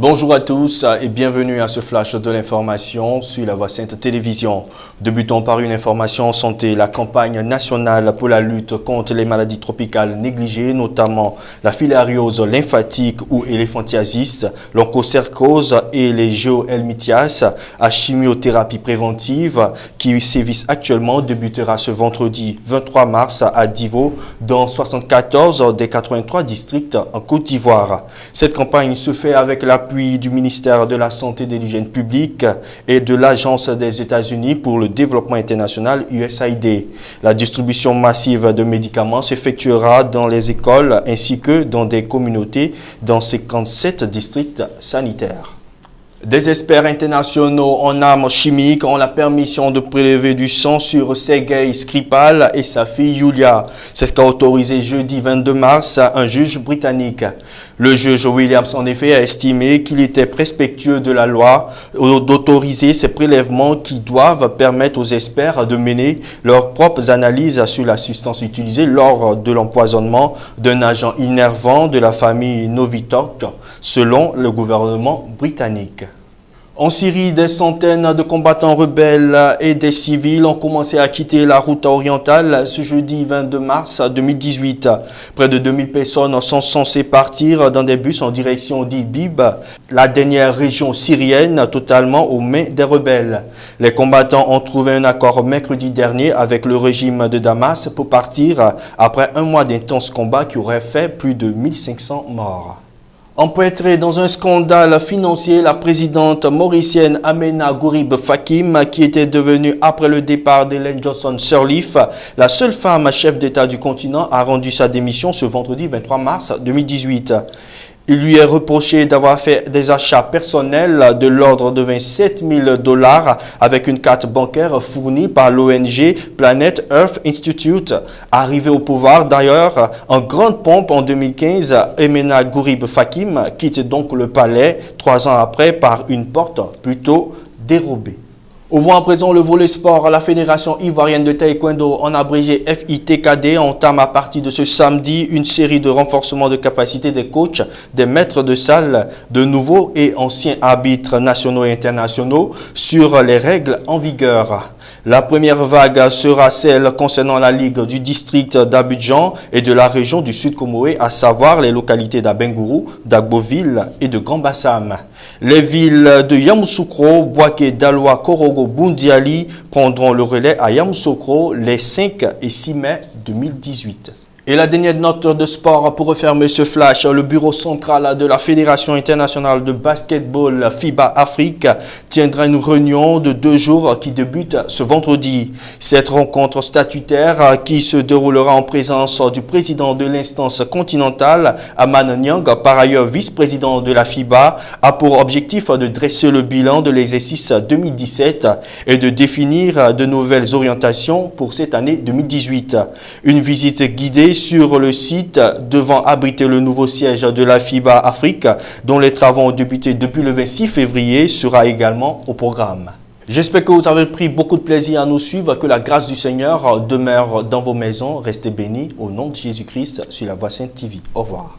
Bonjour à tous et bienvenue à ce flash de l'information sur la Voix Sainte Télévision. Débutons par une information santé. La campagne nationale pour la lutte contre les maladies tropicales négligées, notamment la filariose lymphatique ou éléphantiasis, l'onchocercose et les géohelminthias à chimiothérapie préventive qui sévissent actuellement débutera ce vendredi 23 mars à Divo dans 74 des 83 districts en Côte d'Ivoire. Cette campagne se fait avec l'appui du ministère de la Santé et de l'Hygiène publique et de l'Agence des États-Unis pour le développement international USAID. La distribution massive de médicaments s'effectuera dans les écoles ainsi que dans des communautés dans 57 districts sanitaires. Des experts internationaux en armes chimiques ont la permission de prélever du sang sur Sergei Skripal et sa fille Yulia. C'est ce qu'a autorisé jeudi 22 mars un juge britannique. Le juge Williams, en effet, a estimé qu'il était respectueux de la loi d'autoriser ces prélèvements qui doivent permettre aux experts de mener leurs propres analyses sur la substance utilisée lors de l'empoisonnement d'un agent innervant de la famille Novichok, selon le gouvernement britannique. En Syrie, des centaines de combattants rebelles et des civils ont commencé à quitter la route orientale ce jeudi 22 mars 2018. Près de 2000 personnes sont censées partir dans des bus en direction d'Idlib, la dernière région syrienne totalement aux mains des rebelles. Les combattants ont trouvé un accord mercredi dernier avec le régime de Damas pour partir après un mois d'intenses combats qui auraient fait plus de 1500 morts. Empêtrée dans un scandale financier, la présidente mauricienne Amena Gourib Fakim, qui était devenue, après le départ d'Ellen Johnson Sirleaf, la seule femme chef d'État du continent, a rendu sa démission ce vendredi 23 mars 2018. Il lui est reproché d'avoir fait des achats personnels de l'ordre de 27 000 $ avec une carte bancaire fournie par l'ONG Planet Earth Institute. Arrivée au pouvoir d'ailleurs en grande pompe en 2015, Amena Gourib Fakim quitte donc le palais 3 ans après par une porte plutôt dérobée. Ouvrons à présent le volet sport. La Fédération ivoirienne de taekwondo, en abrégé FITKD, entame à partir de ce samedi une série de renforcements de capacité des coachs, des maîtres de salle, de nouveaux et anciens arbitres nationaux et internationaux sur les règles en vigueur. La première vague sera celle concernant la Ligue du district d'Abidjan et de la région du Sud Comoé, à savoir les localités d'Abengourou, d'Agboville et de Grand-Bassam. Les villes de Yamoussoukro, Bouaké, Daloa, Korogo, Boundiali prendront le relais à Yamoussoukro les 5 et 6 mai 2018. Et la dernière note de sport pour refermer ce flash, le bureau central de la Fédération internationale de basketball FIBA Afrique tiendra une réunion de 2 jours qui débute ce vendredi. Cette rencontre statutaire qui se déroulera en présence du président de l'instance continentale, Aman Nyang, par ailleurs vice-président de la FIBA, a pour objectif de dresser le bilan de l'exercice 2017 et de définir de nouvelles orientations pour cette année 2018. Une visite guidée sur le site devant abriter le nouveau siège de la FIBA Afrique, dont les travaux ont débuté depuis le 26 février, sera également au programme. J'espère que vous avez pris beaucoup de plaisir à nous suivre, que la grâce du Seigneur demeure dans vos maisons. Restez bénis au nom de Jésus-Christ sur la Voix Sainte TV. Au revoir.